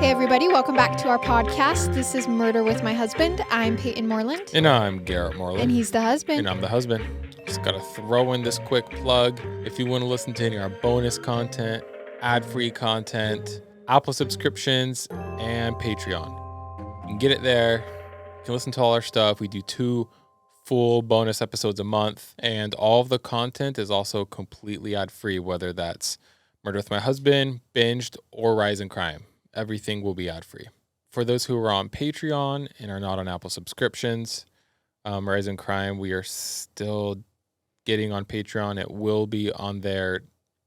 Hey everybody, welcome back to our podcast. This is Murder with My Husband. I'm Payton Moreland. And I'm Garrett Moreland. And he's the husband. And I'm the husband. Just got to throw in this quick plug. If you want to listen to any of our bonus content, ad-free content, Apple subscriptions, and Patreon. You can get it there. You can listen to all our stuff. We do 2 full bonus episodes a month. And all of the content is also completely ad-free, whether that's Murder with My Husband, Binged, or Rise in Crime. Everything will be ad-free. For those who are on Patreon and are not on Apple subscriptions, Rise in Crime, we are still getting on Patreon. It will be on there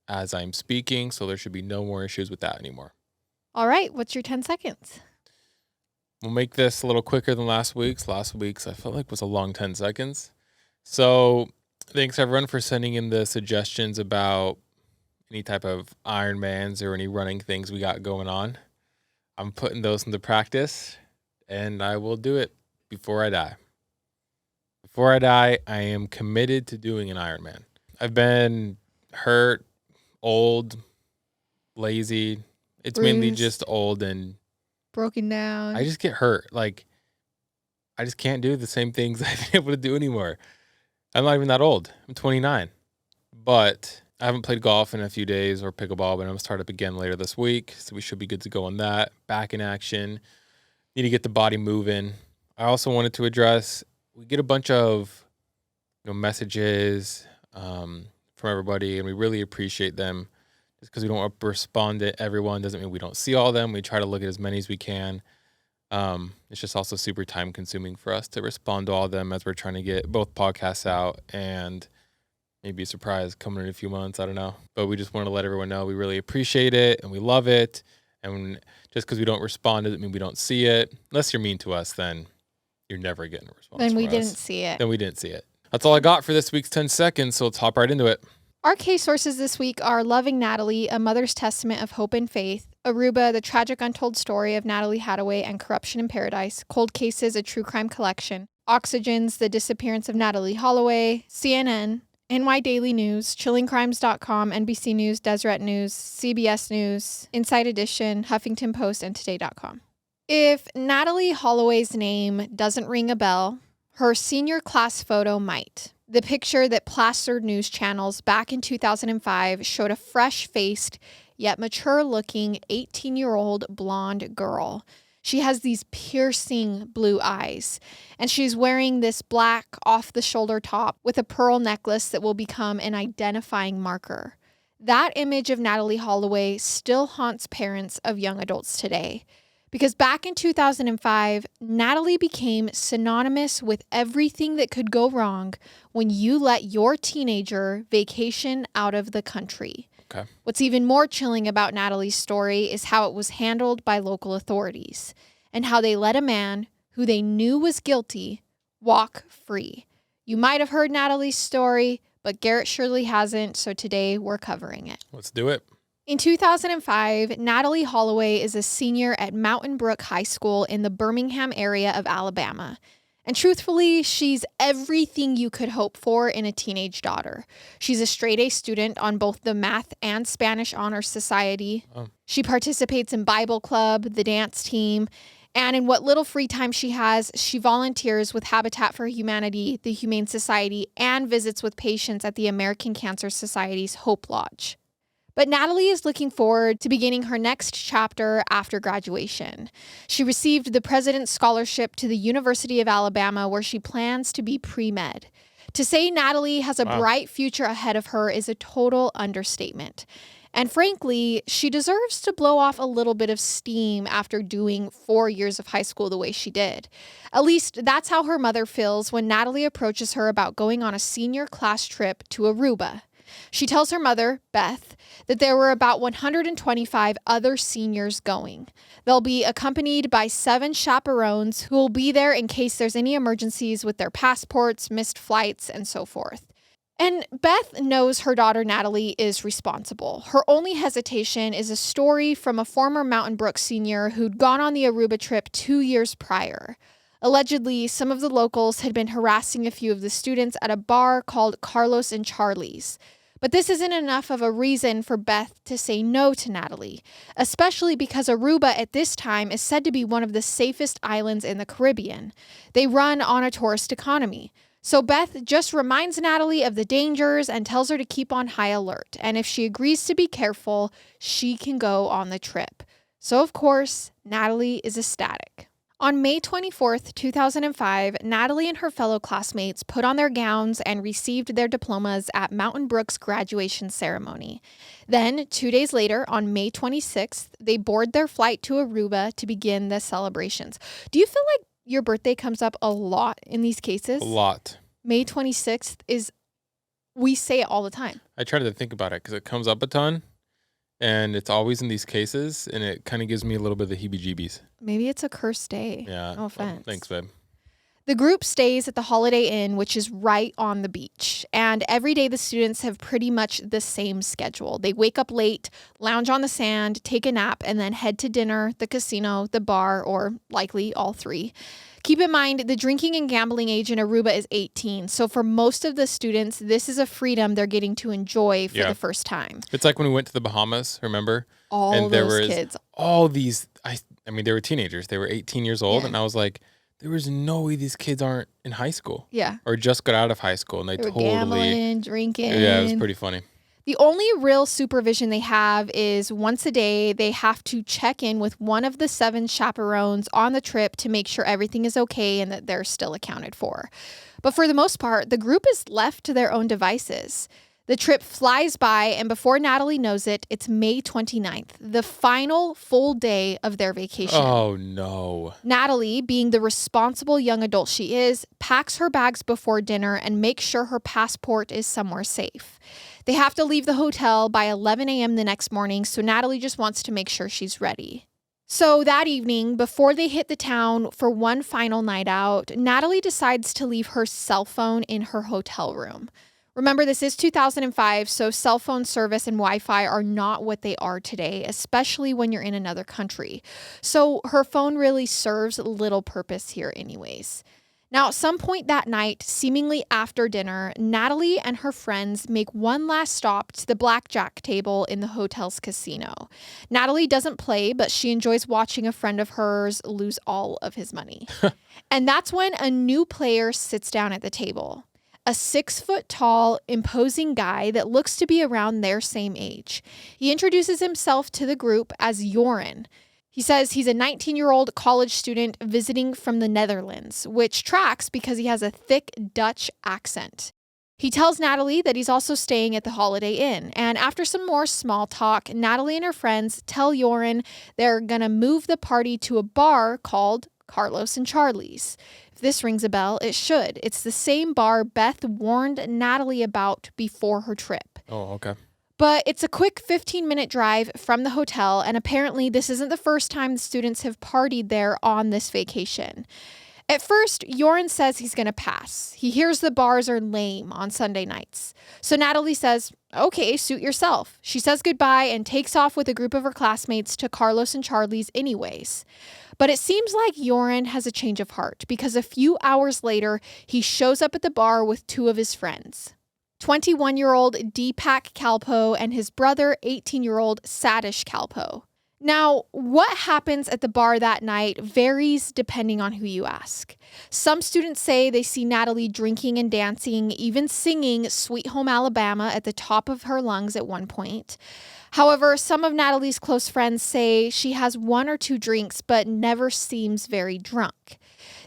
as I'm speaking, so there should be no more issues with that anymore. All right, what's your 10 seconds? We'll make this a little quicker than last week's. Last week's, I felt like, was a long 10 seconds. So thanks, everyone, for sending in the suggestions about any type of Ironmans or any running things we got going on. I'm putting those into practice, and I will do it before I die. Before I die, I am committed to doing an Ironman. I've been hurt, old, lazy. It's mainly just old and broken down. I just get hurt. Like, I just can't do the same things I've been able to do anymore. I'm not even that old. I'm 29. But I haven't played golf in a few days or pickleball, but I'm going to start up again later this week. So we should be good to go on that. Back in action. Need to get the body moving. I also wanted to address, we get a bunch of messages from everybody, and we really appreciate them. Just because we don't respond to everyone doesn't mean we don't see all of them. We try to look at as many as we can. It's just also super time consuming for us to respond to all of them as we're trying to get both podcasts out and maybe a surprise coming in a few months. I don't know. But we just want to let everyone know we really appreciate it and we love it. And just because we don't respond doesn't mean we don't see it. Unless you're mean to us, then you're never getting a response. Then we didn't see it. Then we didn't see it. That's all I got for this week's 10 seconds. So let's hop right into it. Our case sources this week are Loving Natalee, A Mother's Testament of Hope and Faith, Aruba, The Tragic Untold Story of Natalee Holloway and Corruption in Paradise, Cold Cases, A True Crime Collection, Oxygen's The Disappearance of Natalee Holloway, CNN, NY Daily News, ChillingCrimes.com, NBC News, Deseret News, CBS News, Inside Edition, Huffington Post, and Today.com. If Natalee Holloway's name doesn't ring a bell, her senior class photo might. The picture that plastered news channels back in 2005 showed a fresh-faced, yet mature-looking 18-year-old blonde girl. She has these piercing blue eyes, and she's wearing this black off-the-shoulder top with a pearl necklace that will become an identifying marker. That image of Natalee Holloway still haunts parents of young adults today. Because back in 2005, Natalee became synonymous with everything that could go wrong when you let your teenager vacation out of the country. Okay. What's even more chilling about Natalee's story is how it was handled by local authorities and how they let a man who they knew was guilty walk free. You might have heard Natalee's story, but Garrett surely hasn't, so today we're covering it. Let's do it. In 2005, Natalee Holloway is a senior at Mountain Brook High School in the Birmingham area of Alabama. And truthfully, she's everything you could hope for in a teenage daughter. She's a straight-A student on both the Math and Spanish Honor Society. Oh. She participates in Bible Club, the dance team, and in what little free time she has, she volunteers with Habitat for Humanity, the Humane Society, and visits with patients at the American Cancer Society's Hope Lodge. But Natalee is looking forward to beginning her next chapter after graduation. She received the President's Scholarship to the University of Alabama, where she plans to be pre-med. To say Natalee has a bright future ahead of her is a total understatement. And frankly, she deserves to blow off a little bit of steam after doing 4 years of high school the way she did. At least that's how her mother feels when Natalee approaches her about going on a senior class trip to Aruba. She tells her mother, Beth, that there were about 125 other seniors going. They'll be accompanied by 7 chaperones who will be there in case there's any emergencies with their passports, missed flights, and so forth. And Beth knows her daughter Natalee is responsible. Her only hesitation is a story from a former Mountain Brook senior who'd gone on the Aruba trip 2 years prior. Allegedly, some of the locals had been harassing a few of the students at a bar called Carlos and Charlie's. But this isn't enough of a reason for Beth to say no to Natalee, especially because Aruba at this time is said to be one of the safest islands in the Caribbean. They run on a tourist economy. So Beth just reminds Natalee of the dangers and tells her to keep on high alert. And if she agrees to be careful, she can go on the trip. So of course, Natalee is ecstatic. On May 24th, 2005, Natalee and her fellow classmates put on their gowns and received their diplomas at Mountain Brook's graduation ceremony. Then, 2 days later, on May 26th, they board their flight to Aruba to begin the celebrations. Do you feel like your birthday comes up a lot in these cases? A lot. May 26th we say it all the time. I try to think about it because it comes up a ton. And it's always in these cases, and it kind of gives me a little bit of the heebie-jeebies. Maybe it's a cursed day. Yeah. No offense. Thanks, babe. The group stays at the Holiday Inn, which is right on the beach. And every day the students have pretty much the same schedule. They wake up late, lounge on the sand, take a nap, and then head to dinner, the casino, the bar, or likely all three. Keep in mind, the drinking and gambling age in Aruba is 18. So for most of the students, this is a freedom they're getting to enjoy for the first time. It's like when we went to the Bahamas, remember? All and there those was kids. All these, I mean, they were teenagers. They were 18 years old. And I was like, there was no way these kids aren't in high school. Yeah. Or just got out of high school. And they were totally. Gambling, drinking. Yeah, it was pretty funny. The only real supervision they have is once a day, they have to check in with one of the 7 chaperones on the trip to make sure everything is okay and that they're still accounted for. But for the most part, the group is left to their own devices. The trip flies by, and before Natalee knows it, it's May 29th, the final full day of their vacation. Oh, no. Natalee, being the responsible young adult she is, packs her bags before dinner and makes sure her passport is somewhere safe. They have to leave the hotel by 11 a.m. the next morning, so Natalee just wants to make sure she's ready. So that evening, before they hit the town for one final night out, Natalee decides to leave her cell phone in her hotel room. Remember, this is 2005, so cell phone service and Wi-Fi are not what they are today, especially when you're in another country. So her phone really serves little purpose here anyways. Now, at some point that night, seemingly after dinner, Natalee and her friends make one last stop to the blackjack table in the hotel's casino. Natalee doesn't play, but she enjoys watching a friend of hers lose all of his money. And that's when a new player sits down at the table. A 6-foot-tall, imposing guy that looks to be around their same age. He introduces himself to the group as Joran. He says he's a 19-year-old college student visiting from the Netherlands, which tracks because he has a thick Dutch accent. He tells Natalee that he's also staying at the Holiday Inn, and after some more small talk, Natalee and her friends tell Joran they're going to move the party to a bar called Carlos and Charlie's. If this rings a bell, it should. It's the same bar Beth warned Natalee about before her trip. Oh, okay. But it's a quick 15-minute drive from the hotel, and apparently this isn't the first time the students have partied there on this vacation. At first, Joran says he's going to pass. He hears the bars are lame on Sunday nights. So Natalee says, okay, suit yourself. She says goodbye and takes off with a group of her classmates to Carlos and Charlie's anyways. But it seems like Joran has a change of heart because a few hours later, he shows up at the bar with 2 of his friends. 21-year-old Deepak Kalpo and his brother, 18-year-old Satish Kalpo. Now, what happens at the bar that night varies depending on who you ask. Some students say they see Natalee drinking and dancing, even singing Sweet Home Alabama at the top of her lungs at one point. However, some of Natalee's close friends say she has 1 or 2 drinks but never seems very drunk.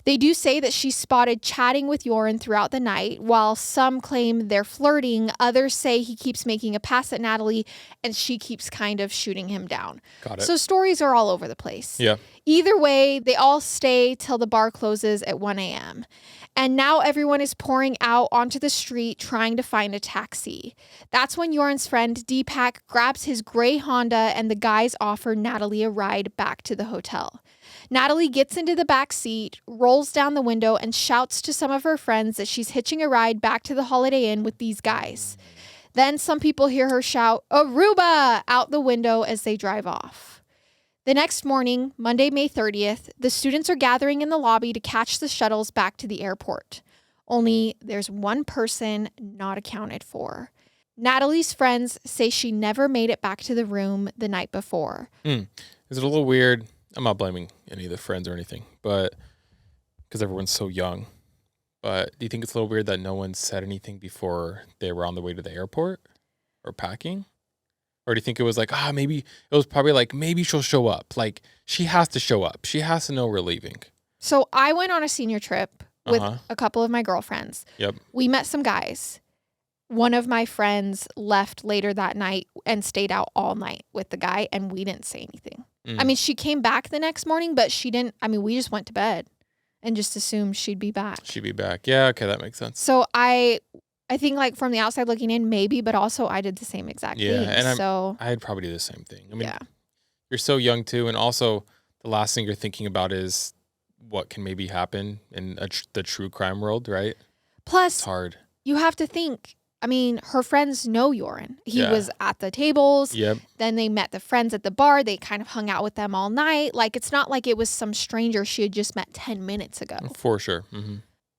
They do say that she's spotted chatting with Joran throughout the night. While some claim they're flirting, others say he keeps making a pass at Natalee and she keeps kind of shooting him down. Got it. So stories are all over the place. Yeah. Either way, they all stay till the bar closes at 1 a.m. And now everyone is pouring out onto the street trying to find a taxi. That's when Joran's friend Deepak grabs his gray Honda and the guys offer Natalee a ride back to the hotel. Natalee gets into the back seat, rolls down the window, and shouts to some of her friends that she's hitching a ride back to the Holiday Inn with these guys. Then some people hear her shout, "Aruba!" out the window as they drive off. The next morning, Monday, May 30th, the students are gathering in the lobby to catch the shuttles back to the airport. Only there's one person not accounted for. Natalee's friends say she never made it back to the room the night before. Is it a little weird? I'm not blaming any of the friends or anything, but because everyone's so young. But do you think it's a little weird that no one said anything before they were on the way to the airport or packing? Or do you think it was like, maybe it was probably like, maybe she'll show up. Like, she has to show up. She has to know we're leaving. So I went on a senior trip with a couple of my girlfriends. Yep. We met some guys. One of my friends left later that night and stayed out all night with the guy, and we didn't say anything. I mean, she came back the next morning, but she didn't. I mean, we just went to bed and just assumed she'd be back. She'd be back. Yeah, okay, that makes sense. So I think, like, from the outside looking in, maybe, but also I did the same exact thing. Yeah, and so I'd probably do the same thing. I mean, you're so young too, and also the last thing you're thinking about is what can maybe happen in the true crime world, right? Plus, it's hard. You have to think. I mean, her friends know Joran. He was at the tables. Yep. Then they met the friends at the bar. They kind of hung out with them all night. Like, it's not like it was some stranger she had just met 10 minutes ago. For sure. Mm-hmm.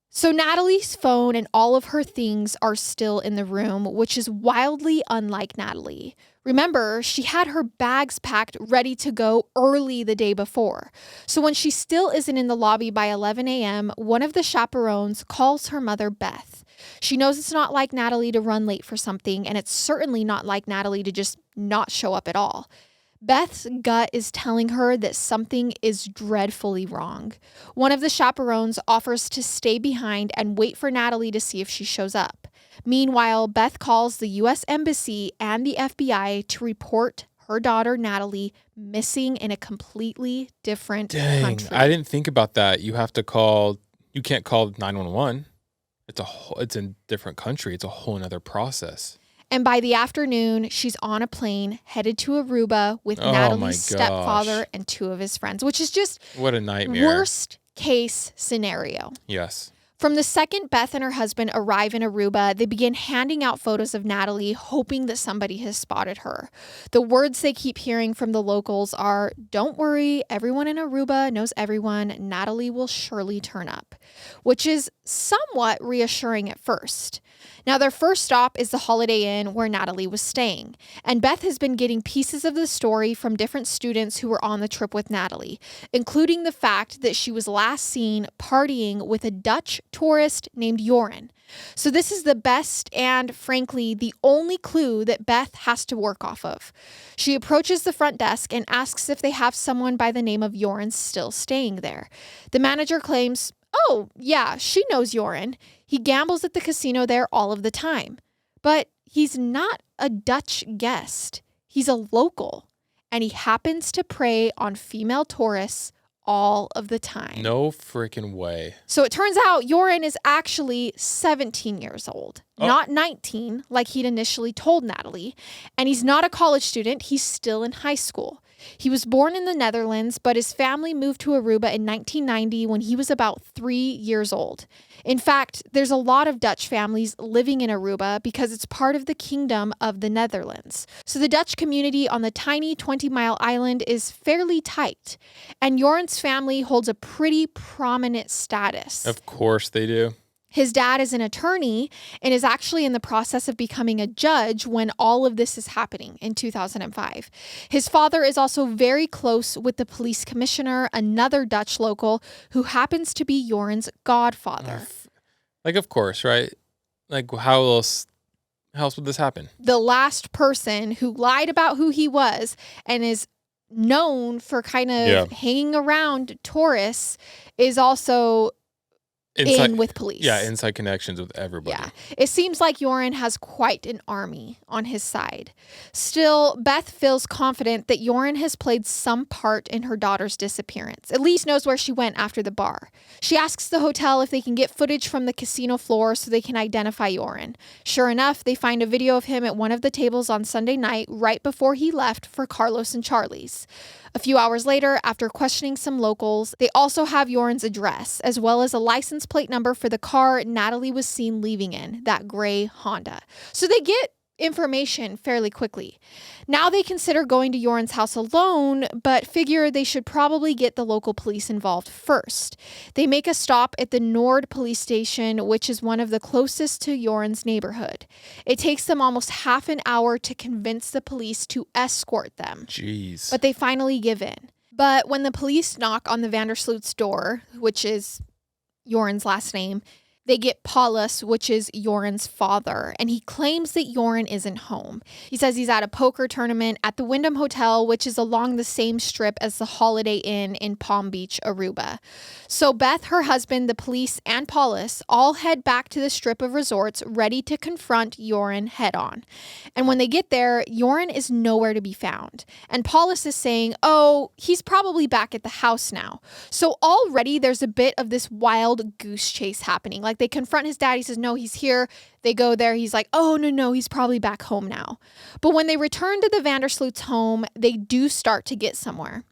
So Natalee's phone and all of her things are still in the room, which is wildly unlike Natalee. Remember, she had her bags packed ready to go early the day before. So when she still isn't in the lobby by 11 a.m., one of the chaperones calls her mother, Beth. She knows it's not like Natalee to run late for something, and it's certainly not like Natalee to just not show up at all. Beth's gut is telling her that something is dreadfully wrong. One of the chaperones offers to stay behind and wait for Natalee to see if she shows up. Meanwhile, Beth calls the U.S. Embassy and the FBI to report her daughter, Natalee, missing in a completely different country. I didn't think about that. You can't call 911. It's a different country. It's a whole nother process. And by the afternoon, she's on a plane headed to Aruba with Natalee's stepfather and two of his friends, which is just what a nightmare. Worst case scenario. Yes. From the second Beth and her husband arrive in Aruba, they begin handing out photos of Natalee, hoping that somebody has spotted her. The words they keep hearing from the locals are, "Don't worry, everyone in Aruba knows everyone. Natalee will surely turn up," which is somewhat reassuring at first. Now, their first stop is the Holiday Inn where Natalee was staying, and Beth has been getting pieces of the story from different students who were on the trip with Natalee, including the fact that she was last seen partying with a Dutch tourist named Joran. So this is the best and, frankly, the only clue that Beth has to work off of. She approaches the front desk and asks if they have someone by the name of Joran still staying there. The manager claims, "Oh, yeah, she knows Joran. He gambles at the casino there all of the time." But he's not a Dutch guest. He's a local, and he happens to prey on female tourists all of the time. No freaking way. So it turns out Joran is actually 17 years old, not 19, like he'd initially told Natalee. And he's not a college student. He's still in high school. He was born in the Netherlands, but his family moved to Aruba in 1990 when he was about 3 years old. In fact, there's a lot of Dutch families living in Aruba because it's part of the Kingdom of the Netherlands. So the Dutch community on the tiny 20-mile island is fairly tight, and Joran's family holds a pretty prominent status. Of course they do. His dad is an attorney and is actually in the process of becoming a judge when all of this is happening in 2005. His father is also very close with the police commissioner, another Dutch local who happens to be Joran's godfather. Like, of course, right? Like, how else would this happen? The last person who lied about who he was and is known for kind of hanging around tourists is also in with police. Yeah, inside connections with everybody. Yeah. It seems like Joran has quite an army on his side. Still, Beth feels confident that Joran has played some part in her daughter's disappearance, at least knows where she went after the bar. She asks the hotel if they can get footage from the casino floor so they can identify Joran. Sure enough, they find a video of him at one of the tables on Sunday night right before he left for Carlos and Charlie's. A few hours later, after questioning some locals, they also have Joran's address, as well as a license plate number for the car Natalee was seen leaving in, that gray Honda. So they get information fairly quickly. Now they consider going to Yoren's house alone, but figure they should probably get the local police involved first. They make a stop at the Nord police station, which is one of the closest to Yoren's neighborhood. It takes them almost half an hour to convince the police to escort them. Jeez. But they finally give in. But when the police knock on the Vandersloot's door, which is Yoren's last name, they get Paulus, which is Yoren's father, and he claims that Yoren isn't home. He says he's at a poker tournament at the Wyndham Hotel, which is along the same strip as the Holiday Inn in Palm Beach, Aruba. So Beth, her husband, the police, and Paulus all head back to the strip of resorts, ready to confront Yoren head on. And when they get there, Yoren is nowhere to be found. And Paulus is saying, oh, he's probably back at the house now. So already there's a bit of this wild goose chase happening. Like, they confront his dad. He says, no, he's here. They go there. He's like, oh, no, he's probably back home now. But when they return to the Vandersloot's home, they do start to get somewhere.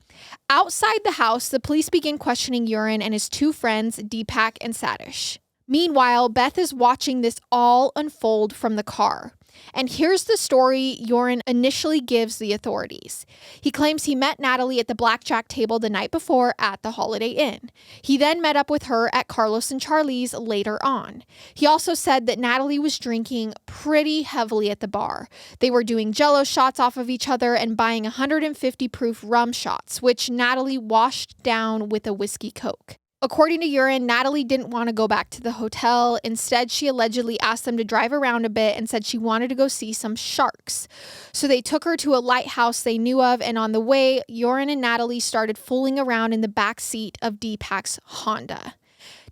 Outside the house, the police begin questioning Yoren and his two friends, Deepak and Satish. Meanwhile, Beth is watching this all unfold from the car. And here's the story Yoren initially gives the authorities. He claims he met Natalee at the blackjack table the night before at the Holiday Inn. He then met up with her at Carlos and Charlie's later on. He also said that Natalee was drinking pretty heavily at the bar. They were doing Jell-O shots off of each other and buying 150 proof rum shots, which Natalee washed down with a whiskey Coke. According to Yoren, Natalee didn't want to go back to the hotel. Instead, she allegedly asked them to drive around a bit and said she wanted to go see some sharks. So they took her to a lighthouse they knew of, and on the way, Yoren and Natalee started fooling around in the back seat of Deepak's Honda.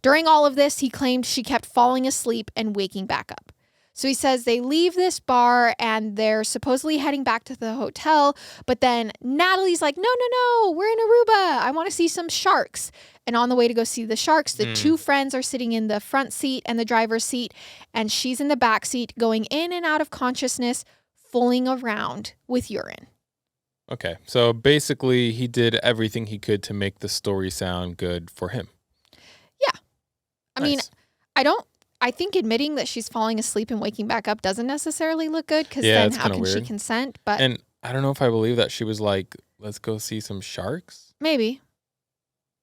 During all of this, he claimed she kept falling asleep and waking back up. So he says they leave this bar and they're supposedly heading back to the hotel, but then Natalee's like, no, we're in Aruba. I want to see some sharks. And on the way to go see the sharks, the two friends are sitting in the front seat and the driver's seat, and she's in the back seat going in and out of consciousness, fooling around with Yoren. Okay, so basically he did everything he could to make the story sound good for him. Yeah. I mean, I think admitting that she's falling asleep and waking back up doesn't necessarily look good, because then how can she consent? But and I don't know if I believe that she was like, let's go see some sharks. Maybe.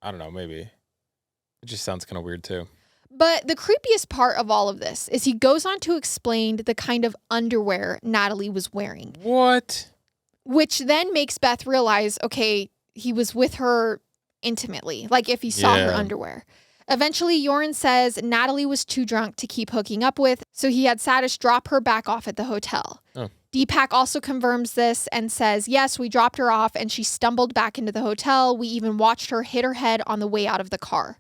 I don't know, maybe. It just sounds kind of weird too. But the creepiest part of all of this is he goes on to explain the kind of underwear Natalee was wearing. What? Which then makes Beth realize, okay, he was with her intimately, like if he saw her underwear. Eventually, Yoren says Natalee was too drunk to keep hooking up with, so he had Satish drop her back off at the hotel. Oh. Deepak also confirms this and says, yes, we dropped her off and she stumbled back into the hotel. We even watched her hit her head on the way out of the car.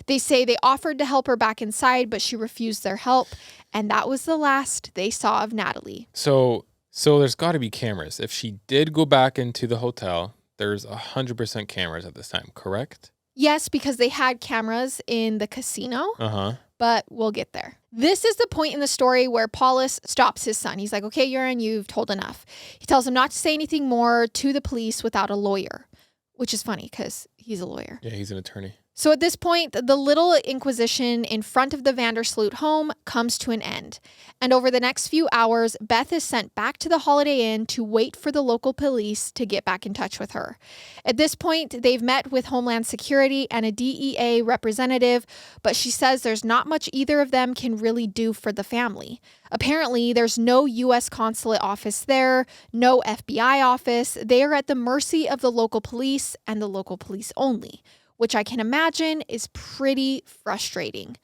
They say they offered to help her back inside, but she refused their help. And that was the last they saw of Natalee. So there's got to be cameras. If she did go back into the hotel, there's 100% cameras at this time, correct? Yes, because they had cameras in the casino. Uh-huh. But we'll get there. This is the point in the story where Paulus stops his son. He's like, okay, Yoren, you've told enough. He tells him not to say anything more to the police without a lawyer, which is funny because he's a lawyer. Yeah, he's an attorney. So at this point, the little inquisition in front of the Vandersloot home comes to an end. And over the next few hours, Beth is sent back to the Holiday Inn to wait for the local police to get back in touch with her. At this point, they've met with Homeland Security and a DEA representative, but she says there's not much either of them can really do for the family. Apparently, there's no U.S. consulate office there, no FBI office. They are at the mercy of the local police and the local police only, which I can imagine is pretty frustrating.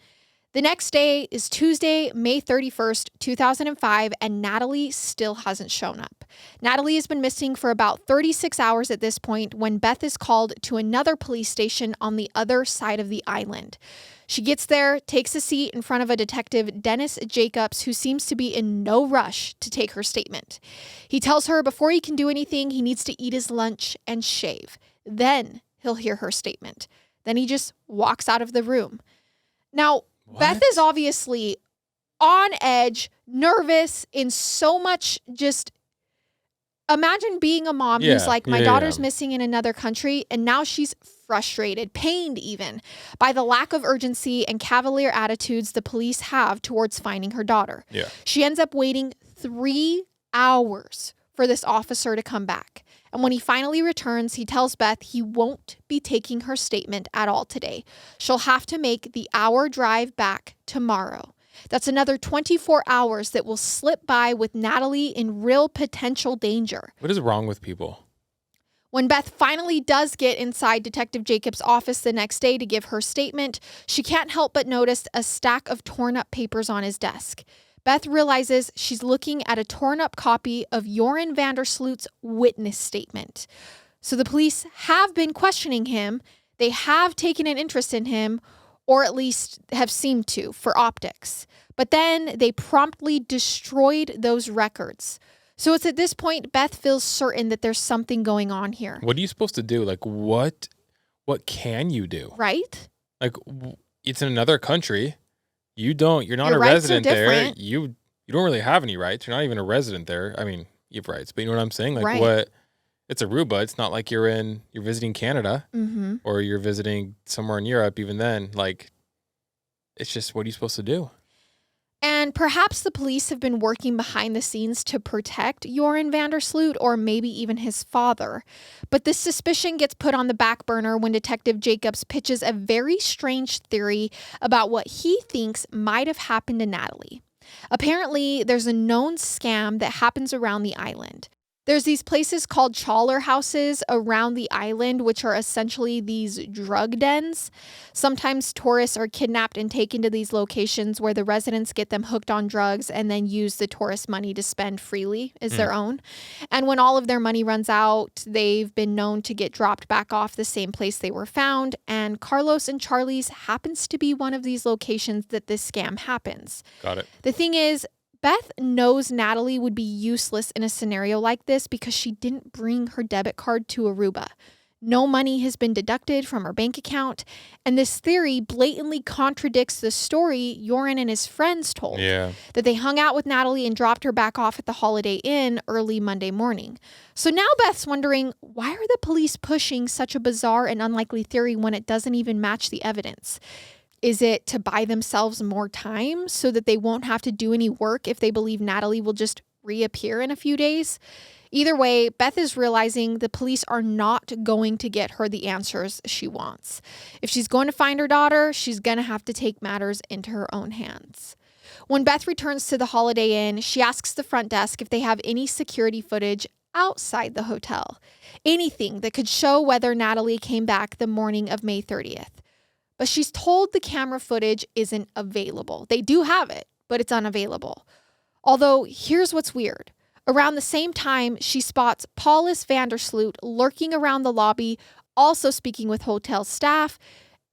The next day is Tuesday, May 31st, 2005, and Natalee still hasn't shown up. Natalee has been missing for about 36 hours at this point when Beth is called to another police station on the other side of the island. She gets there, takes a seat in front of a detective, Dennis Jacobs, who seems to be in no rush to take her statement. He tells her before he can do anything, he needs to eat his lunch and shave. Then he'll hear her statement. Then he just walks out of the room. Now, What? Beth is obviously on edge, nervous, in so much just... Imagine being a mom who's like, my daughter's missing in another country, and now she's frustrated, pained even, by the lack of urgency and cavalier attitudes the police have towards finding her daughter. Yeah. She ends up waiting 3 hours for this officer to come back. And when he finally returns, he tells Beth he won't be taking her statement at all today. She'll have to make the hour drive back tomorrow. That's another 24 hours that will slip by with Natalee in real potential danger. What is wrong with people? When Beth finally does get inside Detective Jacobs' office the next day to give her statement, she can't help but notice a stack of torn up papers on his desk. Beth realizes she's looking at a torn up copy of Joran van der Sloot's witness statement. So the police have been questioning him. They have taken an interest in him, or at least have seemed to, for optics. But then they promptly destroyed those records. So it's at this point Beth feels certain that there's something going on here. What are you supposed to do? Like, what can you do? Right? Like, it's in another country. You're not Your a rights are resident there. different. You don't really have any rights. You're not even a resident there. I mean, you have rights, but you know what I'm saying? Like, Right. it's Aruba. It's not like you're visiting Canada Mm-hmm. or you're visiting somewhere in Europe. Even then, like, it's just, what are you supposed to do? And perhaps the police have been working behind the scenes to protect Joran van der Sloot, or maybe even his father. But this suspicion gets put on the back burner when Detective Jacobs pitches a very strange theory about what he thinks might have happened to Natalee. Apparently, there's a known scam that happens around the island. There's these places called trawler houses around the island, which are essentially these drug dens. Sometimes tourists are kidnapped and taken to these locations where the residents get them hooked on drugs and then use the tourist money to spend freely as their own. And when all of their money runs out, they've been known to get dropped back off the same place they were found. And Carlos and Charlie's happens to be one of these locations that this scam happens. Got it. The thing is, Beth knows Natalee would be useless in a scenario like this because she didn't bring her debit card to Aruba. No money has been deducted from her bank account, and this theory blatantly contradicts the story Joran and his friends told. Yeah. That they hung out with Natalee and dropped her back off at the Holiday Inn early Monday morning. So now Beth's wondering, why are the police pushing such a bizarre and unlikely theory when it doesn't even match the evidence? Is it to buy themselves more time so that they won't have to do any work if they believe Natalee will just reappear in a few days? Either way, Beth is realizing the police are not going to get her the answers she wants. If she's going to find her daughter, she's going to have to take matters into her own hands. When Beth returns to the Holiday Inn, she asks the front desk if they have any security footage outside the hotel. Anything that could show whether Natalee came back the morning of May 30th. But she's told the camera footage isn't available. They do have it, but it's unavailable. Although, here's what's weird. Around the same time, she spots Paulus van der Sloot lurking around the lobby, also speaking with hotel staff,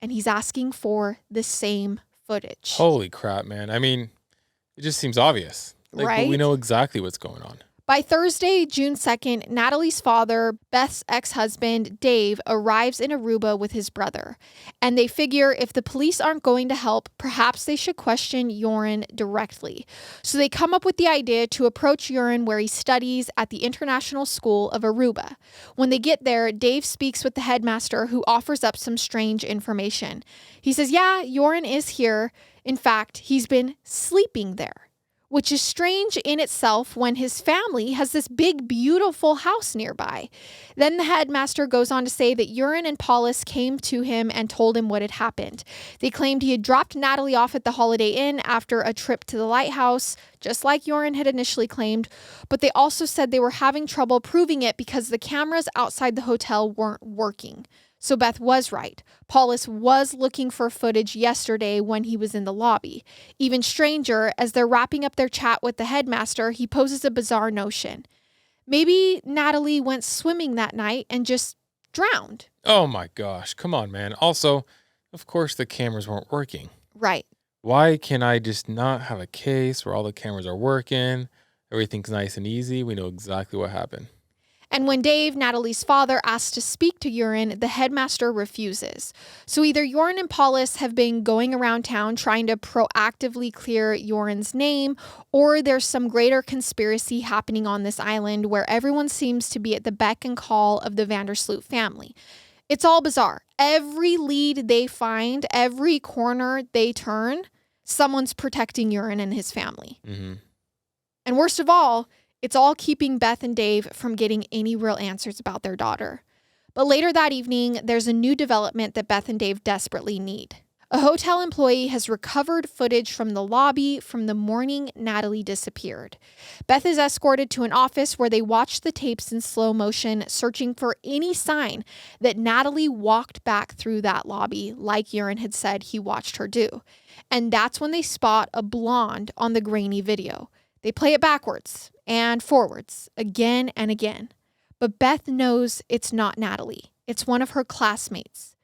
and he's asking for the same footage. Holy crap, man. I mean, it just seems obvious. Like, Right? We know exactly what's going on. By Thursday, June 2nd, Natalee's father, Beth's ex-husband, Dave, arrives in Aruba with his brother. And they figure if the police aren't going to help, perhaps they should question Joran directly. So they come up with the idea to approach Joran where he studies at the International School of Aruba. When they get there, Dave speaks with the headmaster, who offers up some strange information. He says, yeah, Joran is here. In fact, he's been sleeping there. Which is strange in itself when his family has this big, beautiful house nearby. Then the headmaster goes on to say that Joran and Paulus came to him and told him what had happened. They claimed he had dropped Natalee off at the Holiday Inn after a trip to the lighthouse, just like Joran had initially claimed, but they also said they were having trouble proving it because the cameras outside the hotel weren't working. So Beth was right. Paulus was looking for footage yesterday when he was in the lobby. Even stranger, as they're wrapping up their chat with the headmaster, he poses a bizarre notion. Maybe Natalee went swimming that night and just drowned. Oh my gosh. Come on, man. Also, of course the cameras weren't working. Right. Why can I just not have a case where all the cameras are working? Everything's nice and easy. We know exactly what happened. And when Dave, Natalee's father, asks to speak to Joran, the headmaster refuses. So either Joran and Paulus have been going around town trying to proactively clear Joran's name, or there's some greater conspiracy happening on this island where everyone seems to be at the beck and call of the van der Sloot family. It's all bizarre. Every lead they find, every corner they turn, someone's protecting Joran and his family. Mm-hmm. And worst of all, It's all keeping Beth and Dave from getting any real answers about their daughter. But later that evening, there's a new development that Beth and Dave desperately need. A hotel employee has recovered footage from the lobby from the morning Natalee disappeared. Beth is escorted to an office where they watch the tapes in slow motion, searching for any sign that Natalee walked back through that lobby like Urine had said he watched her do. And that's when they spot a blonde on the grainy video. They play it backwards and forwards again and again. But Beth knows it's not Natalee. It's one of her classmates.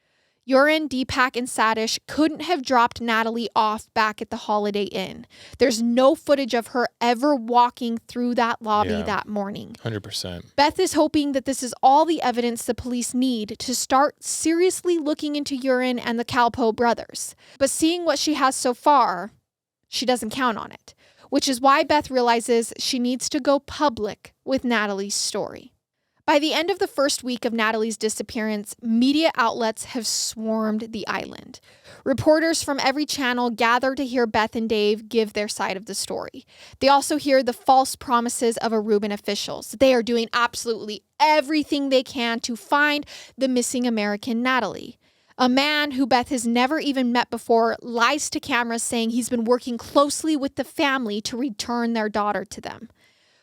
Urine, Deepak, and Satish couldn't have dropped Natalee off back at the Holiday Inn. There's no footage of her ever walking through that lobby that morning. 100%. Beth is hoping that this is all the evidence the police need to start seriously looking into Urine and the Calpo brothers. But seeing what she has so far, she doesn't count on it, which is why Beth realizes she needs to go public with Natalee's story. By the end of the first week of Natalee's disappearance, media outlets have swarmed the island. Reporters from every channel gather to hear Beth and Dave give their side of the story. They also hear the false promises of Aruban officials. They are doing absolutely everything they can to find the missing American Natalee. A man who Beth has never even met before lies to cameras saying he's been working closely with the family to return their daughter to them.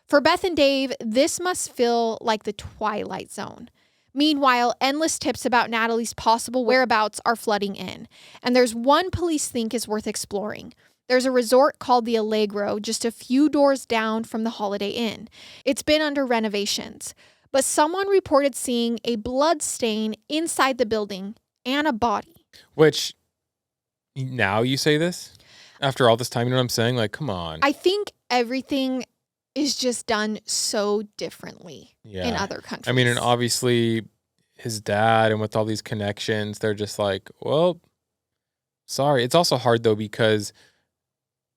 For Beth and Dave, this must feel like the Twilight Zone. Meanwhile, endless tips about Natalee's possible whereabouts are flooding in. And there's one police think is worth exploring. There's a resort called the Allegro just a few doors down from the Holiday Inn. It's been under renovations. But someone reported seeing a blood stain inside the building and a body. Which, now you say this? After all this time, you know what I'm saying? Like, come on. I think everything is just done so differently in other countries. I mean, and obviously his dad and with all these connections, they're just like, well, sorry. It's also hard though, because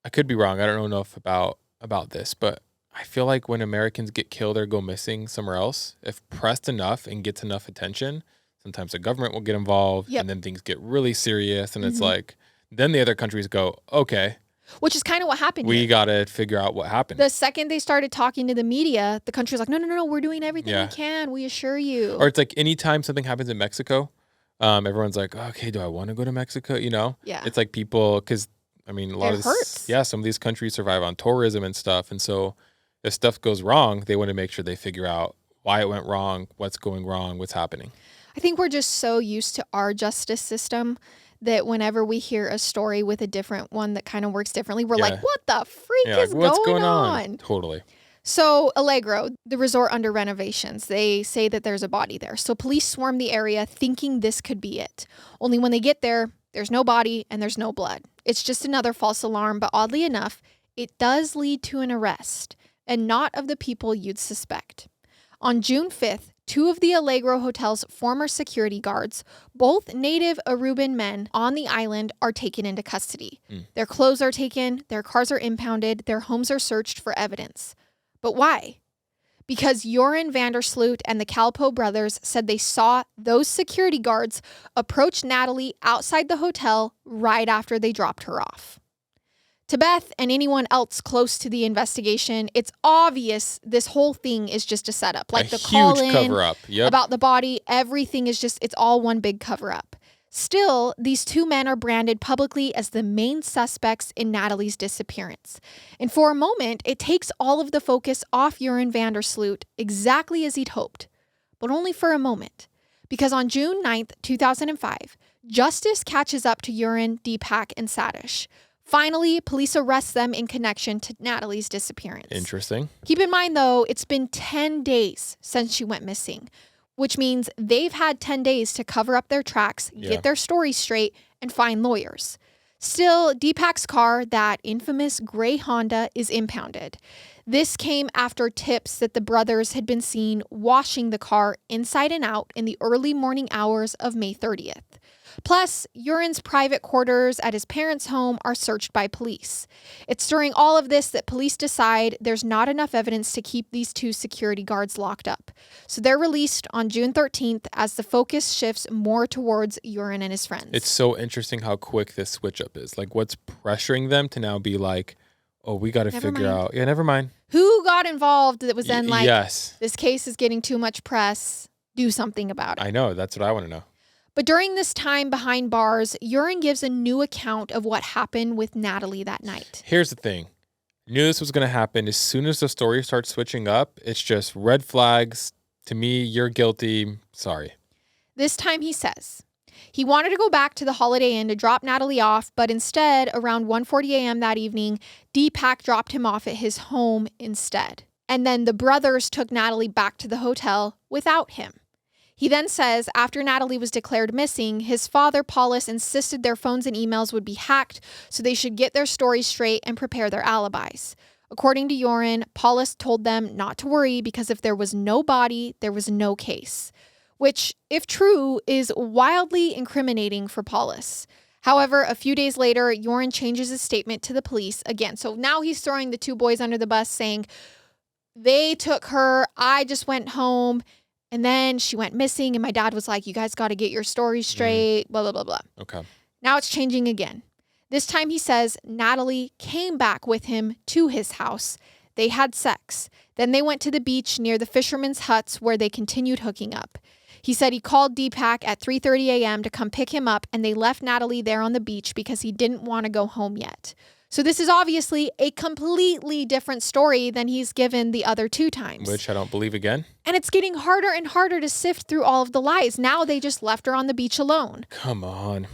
I could be wrong. I don't know enough about this, but I feel like when Americans get killed or go missing somewhere else, if pressed enough and gets enough attention, sometimes the government will get involved and then things get really serious. And it's like, then the other countries go, okay. Which is kind of what happened We here. got to figure out what happened. The second they started talking to the media, the country was like, no, we're doing everything we can. We assure you. Or it's like anytime something happens in Mexico, everyone's like, okay, do I want to go to Mexico? You know? Yeah. It's like people, because, I mean, a lot It of hurts. some of these countries survive on tourism and stuff. And so if stuff goes wrong, they want to make sure they figure out why it went wrong, what's going wrong, what's happening. I think we're just so used to our justice system that whenever we hear a story with a different one that kind of works differently, we're like, what the freak is like, what's going on? Totally. So Allegro, the resort under renovations, they say that there's a body there. So police swarm the area thinking this could be it. Only when they get there, there's no body and there's no blood. It's just another false alarm, but oddly enough, it does lead to an arrest, and not of the people you'd suspect. On June 5th, 2 of the Allegro Hotel's former security guards, both native Aruban men on the island, are taken into custody. Their clothes are taken, their cars are impounded, their homes are searched for evidence. But why? Because Joran Vandersloot and the Calpo brothers said they saw those security guards approach Natalee outside the hotel right after they dropped her off. To Beth and anyone else close to the investigation, it's obvious this whole thing is just a setup. Like the call in cover-up. About the body, everything is just, it's all one big cover-up. Still, these 2 men are branded publicly as the main suspects in Natalee's disappearance. And for a moment, it takes all of the focus off Joran Vandersloot exactly as he'd hoped. But only for a moment. Because on June 9th, 2005, justice catches up to Joran, Deepak, and Satish. Finally, police arrest them in connection to Natalee's disappearance. Interesting. Keep in mind, though, it's been 10 days since she went missing, which means they've had 10 days to cover up their tracks, get their story straight, and find lawyers. Still, Deepak's car, that infamous gray Honda, is impounded. This came after tips that the brothers had been seen washing the car inside and out in the early morning hours of May 30th. Plus, Joran's private quarters at his parents' home are searched by police. It's during all of this that police decide there's not enough evidence to keep these 2 security guards locked up. So they're released on June 13th as the focus shifts more towards Joran and his friends. It's so interesting how quick this switch up is. Like, what's pressuring them to now be like, oh, we got to figure out. Yeah, never mind. Who got involved that was then like, yes, this case is getting too much press, do something about it. I know. That's what I want to know. But during this time behind bars, Urine gives a new account of what happened with Natalee that night. Here's the thing. Knew this was going to happen. As soon as the story starts switching up, it's just red flags. To me, you're guilty. Sorry. This time he says he wanted to go back to the Holiday Inn to drop Natalee off, but instead, around 1:40 a.m. that evening, Deepak dropped him off at his home instead. And then the brothers took Natalee back to the hotel without him. He then says after Natalee was declared missing, his father, Paulus, insisted their phones and emails would be hacked so they should get their stories straight and prepare their alibis. According to Urine, Paulus told them not to worry because if there was no body, there was no case. Which, if true, is wildly incriminating for Paulus. However, a few days later, Urine changes his statement to the police again. So now he's throwing the two boys under the bus saying, they took her, I just went home. And then she went missing and my dad was like, you guys got to get your stories straight, blah, blah, blah, blah. Okay. Now it's changing again. This time he says Natalee came back with him to his house. They had sex. Then they went to the beach near the fishermen's huts where they continued hooking up. He said he called Deepak at 3:30 a.m. to come pick him up and they left Natalee there on the beach because he didn't want to go home yet. So this is obviously a completely different story than he's given the other two times. Which I don't believe again. And it's getting harder and harder to sift through all of the lies. Now they just left her on the beach alone. Come on.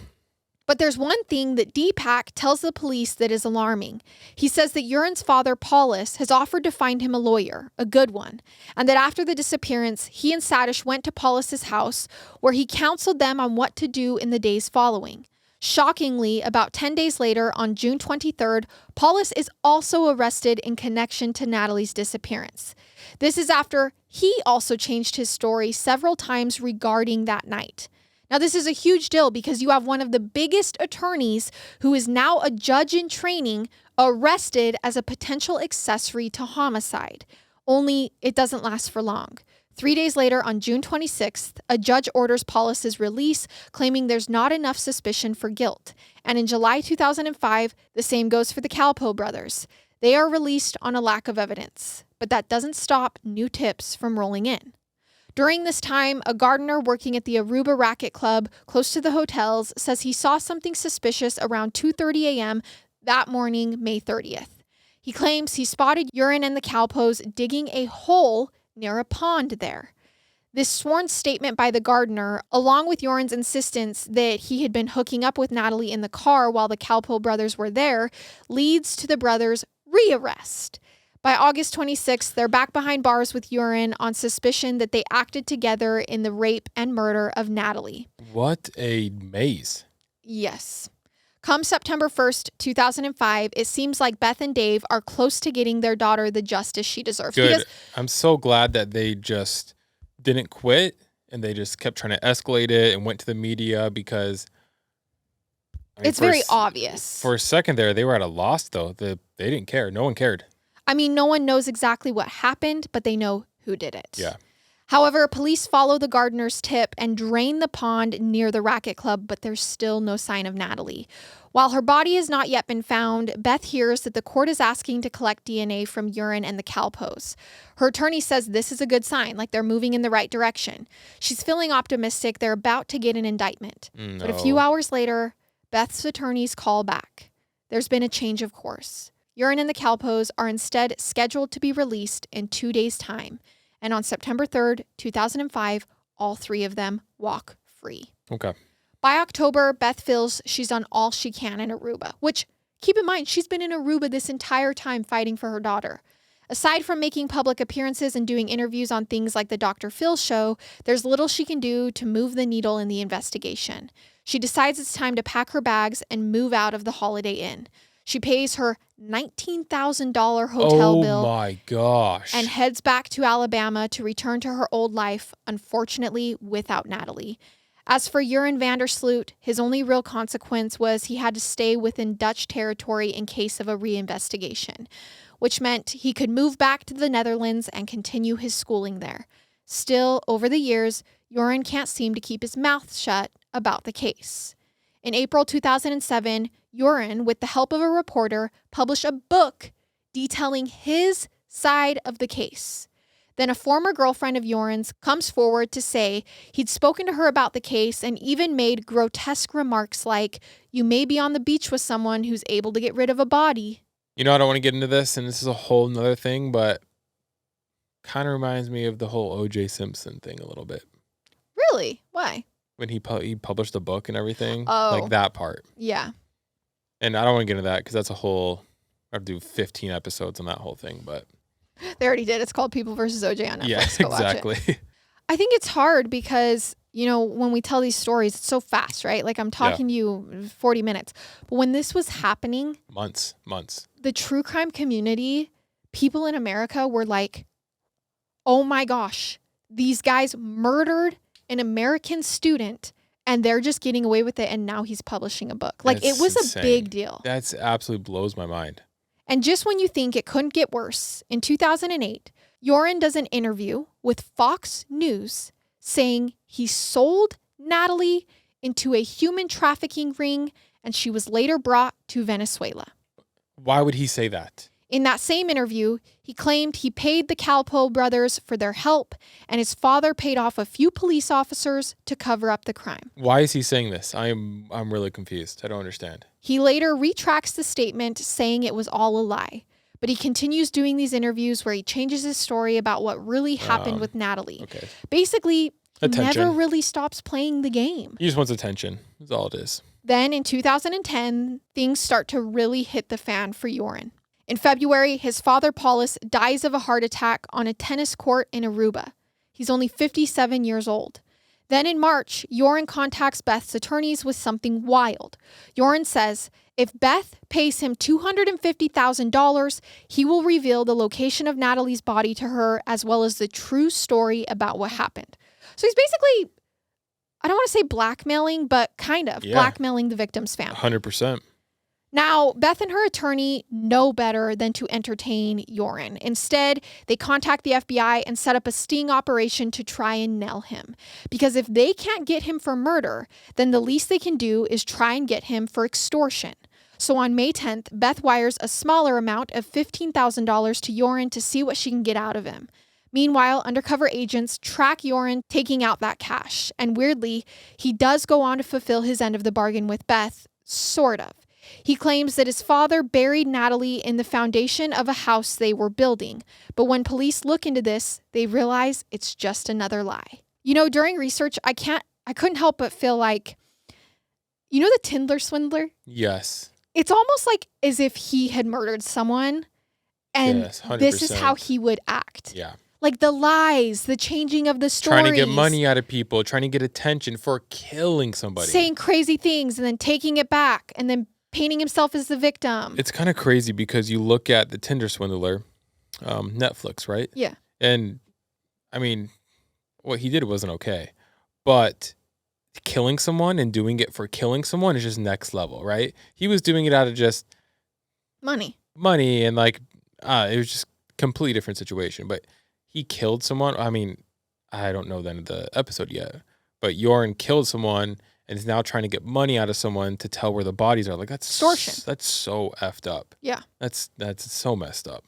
But there's one thing that Deepak tells the police that is alarming. He says that Urine's father, Paulus, has offered to find him a lawyer, a good one, and that after the disappearance, he and Sadish went to Paulus's house where he counseled them on what to do in the days following. Shockingly, about 10 days later, on June 23rd, Paulus is also arrested in connection to Natalee's disappearance. This is after he also changed his story several times regarding that night. Now, this is a huge deal because you have one of the biggest attorneys who is now a judge in training arrested as a potential accessory to homicide. Only it doesn't last for long. 3 days later, on June 26th, a judge orders Paulus's release, claiming there's not enough suspicion for guilt. And in July 2005, the same goes for the Calpo brothers. They are released on a lack of evidence. But that doesn't stop new tips from rolling in. During this time, a gardener working at the Aruba Racket Club close to the hotels says he saw something suspicious around 2:30 a.m. that morning, May 30th. He claims he spotted Urine and the Calpos digging a hole near a pond there. This sworn statement by the gardener, along with Urine's insistence that he had been hooking up with Natalee in the car while the Calpo brothers were there, leads to the brothers' rearrest. By August 26th, they're back behind bars with Urine on suspicion that they acted together in the rape and murder of Natalee. What a maze. Yes. Come September 1st, 2005, it seems like Beth and Dave are close to getting their daughter the justice she deserves. Good. Because I'm so glad that they just didn't quit and they just kept trying to escalate it and went to the media because... it's very obvious. For a second there, they were at a loss, though. They didn't care. No one cared. I mean, no one knows exactly what happened, but they know who did it. Yeah. However, police follow the gardener's tip and drain the pond near the racket club, but there's still no sign of Natalee. While her body has not yet been found, Beth hears that the court is asking to collect DNA from Urine and the Calpos. Her attorney says this is a good sign, like they're moving in the right direction. She's feeling optimistic they're about to get an indictment. No. But a few hours later, Beth's attorneys call back. There's been a change of course. Urine and the Calpos are instead scheduled to be released in 2 days' time. And on September 3rd, 2005, all three of them walk free. Okay. By October, Beth feels she's done all she can in Aruba, which, keep in mind, she's been in Aruba this entire time fighting for her daughter. Aside from making public appearances and doing interviews on things like the Dr. Phil show, there's little she can do to move the needle in the investigation. She decides it's time to pack her bags and move out of the Holiday Inn. She pays her $19,000 hotel bill. Oh my gosh. And heads back to Alabama to return to her old life, unfortunately without Natalee. As for Urine Vandersloot, his only real consequence was he had to stay within Dutch territory in case of a reinvestigation, which meant he could move back to the Netherlands and continue his schooling there. Still, over the years, Urine can't seem to keep his mouth shut about the case. In April 2007, Urine, with the help of a reporter, published a book detailing his side of the case. Then a former girlfriend of Yoren's comes forward to say he'd spoken to her about the case and even made grotesque remarks like, "You may be on the beach with someone who's able to get rid of a body." I don't want to get into this, and this is a whole nother thing, but kind of reminds me of the whole O.J. Simpson thing a little bit. Really? Why? When he published the book and everything. Oh. Like that part. Yeah. And I don't want to get into that because that's a whole, I have to do 15 episodes on that whole thing, but. They already did. It's called People versus OJ on Netflix. Yeah, Go exactly. Watch it. I think it's hard because, when we tell these stories, it's so fast, right? Like I'm talking to you 40 minutes. But when this was happening. Months. The true crime community, people in America were like, oh my gosh, these guys murdered an American student and they're just getting away with it. And now he's publishing a book. Like That's it was insane. A big deal. That's absolutely blows my mind. And just when you think it couldn't get worse, in 2008, Yoren does an interview with Fox News saying he sold Natalee into a human trafficking ring and she was later brought to Venezuela. Why would he say that? In that same interview, he claimed he paid the Calpo brothers for their help and his father paid off a few police officers to cover up the crime. Why is he saying this? I'm really confused. I don't understand. He later retracts the statement, saying it was all a lie. But he continues doing these interviews where he changes his story about what really happened with Natalee. Okay. Basically, attention. Never really stops playing the game. He just wants attention. That's all it is. Then in 2010, things start to really hit the fan for Yoren. In February, his father, Paulus, dies of a heart attack on a tennis court in Aruba. He's only 57 years old. Then in March, Yoren contacts Beth's attorneys with something wild. Yoren says if Beth pays him $250,000, he will reveal the location of Natalee's body to her as well as the true story about what happened. So he's basically, I don't want to say blackmailing, but kind of blackmailing the victim's family. 100%. Now, Beth and her attorney know better than to entertain Yoren. Instead, they contact the FBI and set up a sting operation to try and nail him. Because if they can't get him for murder, then the least they can do is try and get him for extortion. So on May 10th, Beth wires a smaller amount of $15,000 to Yoren to see what she can get out of him. Meanwhile, undercover agents track Yoren taking out that cash. And weirdly, he does go on to fulfill his end of the bargain with Beth, sort of. He claims that his father buried Natalee in the foundation of a house they were building. But when police look into this, they realize it's just another lie. During research, I couldn't help but feel like, the Tinder swindler? Yes. It's almost like as if he had murdered someone and yes, this is how he would act. Yeah. Like the lies, the changing of the stories. Trying to get money out of people, trying to get attention for killing somebody. Saying crazy things and then taking it back and then painting himself as the victim. It's kind of crazy because you look at the Tinder swindler, Netflix, right? Yeah. And I mean, what he did wasn't okay, but killing someone and doing it for killing someone is just next level, right? He was doing it out of just money and it was just completely different situation, but he killed someone. I mean, I don't know the end of the episode yet, but Yoren killed someone and is now trying to get money out of someone to tell where the bodies are. Like that's extortion. That's so effed up. Yeah. That's so messed up.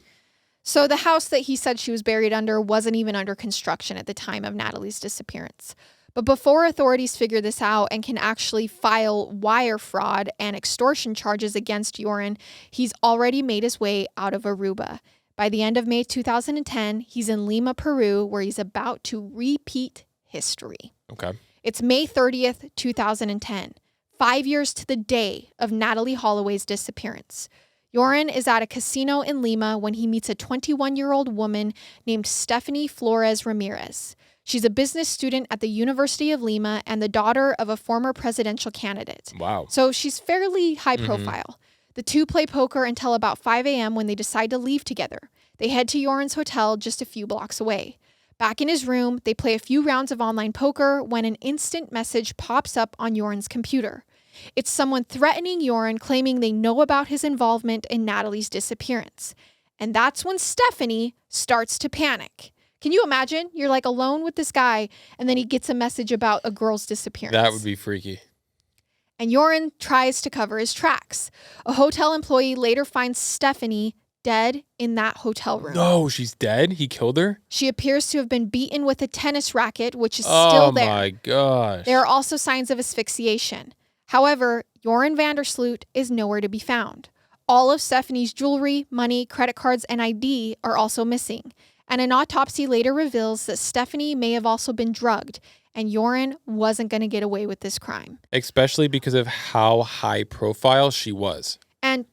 So the house that he said she was buried under wasn't even under construction at the time of Natalee's disappearance. But before authorities figure this out and can actually file wire fraud and extortion charges against Yoren, he's already made his way out of Aruba. By the end of May 2010, he's in Lima, Peru, where he's about to repeat history. Okay. It's May 30th, 2010, 5 years to the day of Natalee Holloway's disappearance. Yoren is at a casino in Lima when he meets a 21-year-old woman named Stephanie Flores Ramirez. She's a business student at the University of Lima and the daughter of a former presidential candidate. Wow. So she's fairly high profile. The two play poker until about 5 a.m. when they decide to leave together. They head to Yoren's hotel just a few blocks away. Back in his room, they play a few rounds of online poker when an instant message pops up on Yoren's computer. It's someone threatening Yoren, claiming they know about his involvement in Natalee's disappearance. And that's when Stephanie starts to panic. Can you imagine? You're like alone with this guy, and then he gets a message about a girl's disappearance. That would be freaky. And Yoren tries to cover his tracks. A hotel employee later finds Stephanie dead in that hotel room. No, she's dead? He killed her? She appears to have been beaten with a tennis racket, which is still there. Oh my gosh. There are also signs of asphyxiation. However, Joran Vandersloot is nowhere to be found. All of Stephanie's jewelry, money, credit cards, and ID are also missing. And an autopsy later reveals that Stephanie may have also been drugged, and Joran wasn't going to get away with this crime. Especially because of how high profile she was. And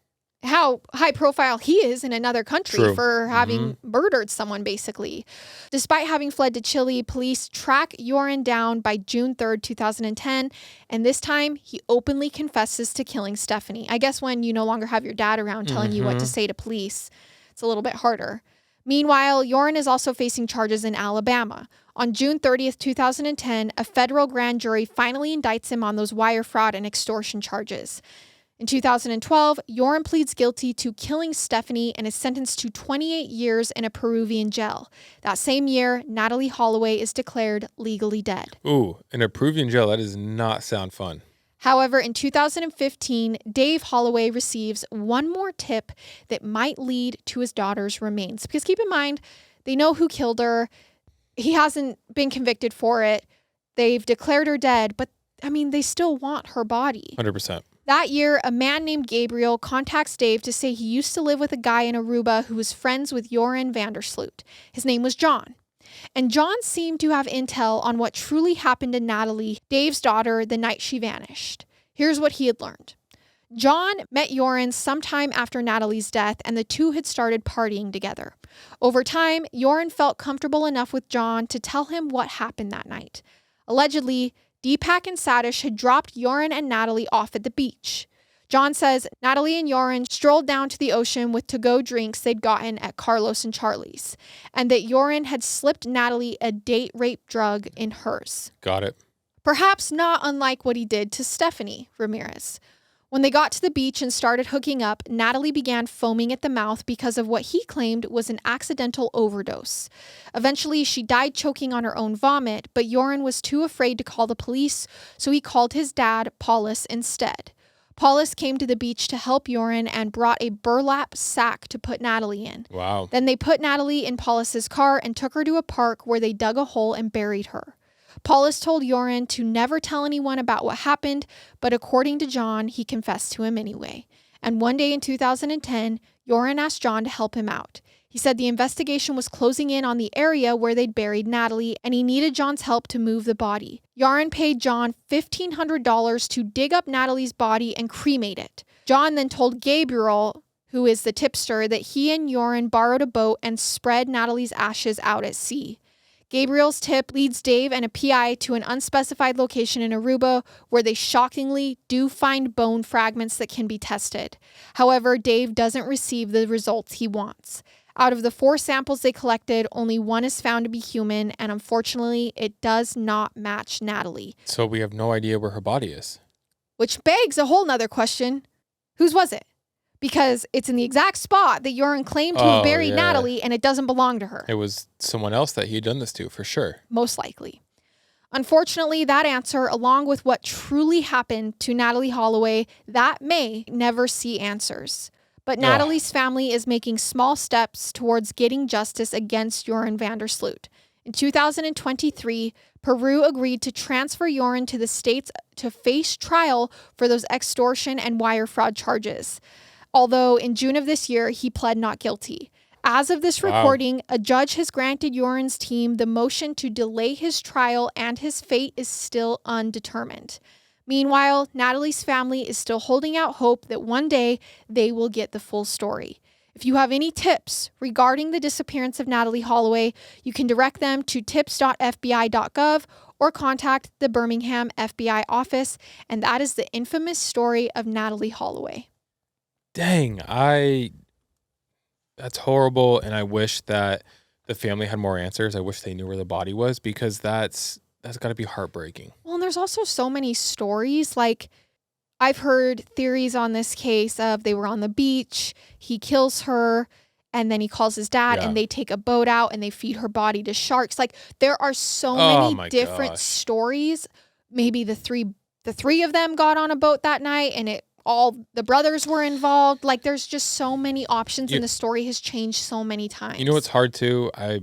how high profile he is in another country for having murdered someone, basically. Despite having fled to Chile, police track Joran down by June 3rd, 2010, and this time he openly confesses to killing Stephanie. I guess when you no longer have your dad around telling you what to say to police, it's a little bit harder. Meanwhile, Joran is also facing charges in Alabama. On June 30th, 2010, a federal grand jury finally indicts him on those wire fraud and extortion charges. In 2012, Joran pleads guilty to killing Stephanie and is sentenced to 28 years in a Peruvian jail. That same year, Natalee Holloway is declared legally dead. Ooh, in a Peruvian jail, that does not sound fun. However, in 2015, Dave Holloway receives one more tip that might lead to his daughter's remains. Because keep in mind, they know who killed her. He hasn't been convicted for it. They've declared her dead, but I mean, they still want her body. 100%. That year, a man named Gabriel contacts Dave to say he used to live with a guy in Aruba who was friends with Joran Vandersloot. His name was John. And John seemed to have intel on what truly happened to Natalee, Dave's daughter, the night she vanished. Here's what he had learned. John met Joran sometime after Natalee's death, and the two had started partying together. Over time, Joran felt comfortable enough with John to tell him what happened that night. Allegedly, Deepak and Satish had dropped Joran and Natalee off at the beach. John says Natalee and Joran strolled down to the ocean with to-go drinks they'd gotten at Carlos and Charlie's, and that Joran had slipped Natalee a date rape drug in hers. Got it. Perhaps not unlike what he did to Stephanie Ramirez. When they got to the beach and started hooking up, Natalee began foaming at the mouth because of what he claimed was an accidental overdose. Eventually, she died choking on her own vomit, but Joran was too afraid to call the police, so he called his dad, Paulus, instead. Paulus came to the beach to help Joran and brought a burlap sack to put Natalee in. Wow. Then they put Natalee in Paulus's car and took her to a park where they dug a hole and buried her. Paulus told Joran to never tell anyone about what happened, but according to John, he confessed to him anyway. And one day in 2010, Joran asked John to help him out. He said the investigation was closing in on the area where they'd buried Natalee, and he needed John's help to move the body. Joran paid John $1,500 to dig up Natalee's body and cremate it. John then told Gabriel, who is the tipster, that he and Joran borrowed a boat and spread Natalee's ashes out at sea. Gabriel's tip leads Dave and a PI to an unspecified location in Aruba where they shockingly do find bone fragments that can be tested. However, Dave doesn't receive the results he wants. Out of the 4 samples they collected, only 1 is found to be human, and unfortunately, it does not match Natalee. So we have no idea where her body is. Which begs a whole nother question. Whose was it? Because it's in the exact spot that Joran claimed to have buried Natalee, and it doesn't belong to her. It was someone else that he had done this to, for sure. Most likely. Unfortunately, that answer, along with what truly happened to Natalee Holloway, that may never see answers. But Natalee's family is making small steps towards getting justice against Joran Vandersloot. In 2023, Peru agreed to transfer Joran to the States to face trial for those extortion and wire fraud charges. Although in June of this year, he pled not guilty. As of this recording, a judge has granted Joran's team the motion to delay his trial, and his fate is still undetermined. Meanwhile, Natalee's family is still holding out hope that one day they will get the full story. If you have any tips regarding the disappearance of Natalee Holloway, you can direct them to tips.fbi.gov or contact the Birmingham FBI office, and that is the infamous story of Natalee Holloway. Dang, that's horrible, and I wish that the family had more answers. I wish they knew where the body was, because that's got to be heartbreaking. Well, and there's also so many stories. Like, I've heard theories on this case of they were on the beach, he kills her, and then he calls his dad, and they take a boat out and they feed her body to sharks. Like, there are so many different stories. Maybe the three of them got on a boat that night and it all the brothers were involved. Like, there's just so many options, and the story has changed so many times. You know what's hard too? I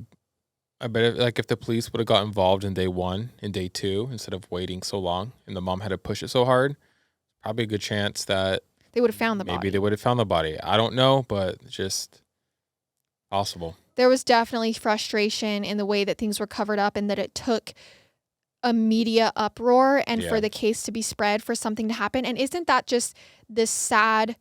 bet if the police would have got involved in day 1 and day 2 instead of waiting so long, and the mom had to push it so hard, probably a good chance that they would have found the body. Maybe they would have found the body. I don't know, but just possible. There was definitely frustration in the way that things were covered up, and that it took a media uproar and for the case to be spread, for something to happen. And isn't that just this sad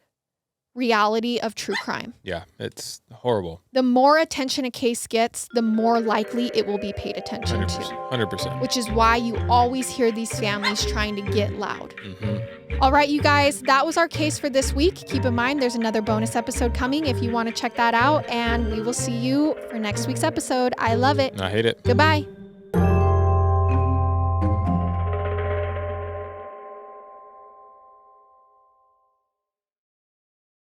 reality of true crime? Yeah, it's horrible. The more attention a case gets, the more likely it will be paid attention 100%, to. 100%. Which is why you always hear these families trying to get loud. Mm-hmm. All right, you guys, that was our case for this week. Keep in mind, there's another bonus episode coming if you want to check that out. And we will see you for next week's episode. I love it. I hate it. Goodbye.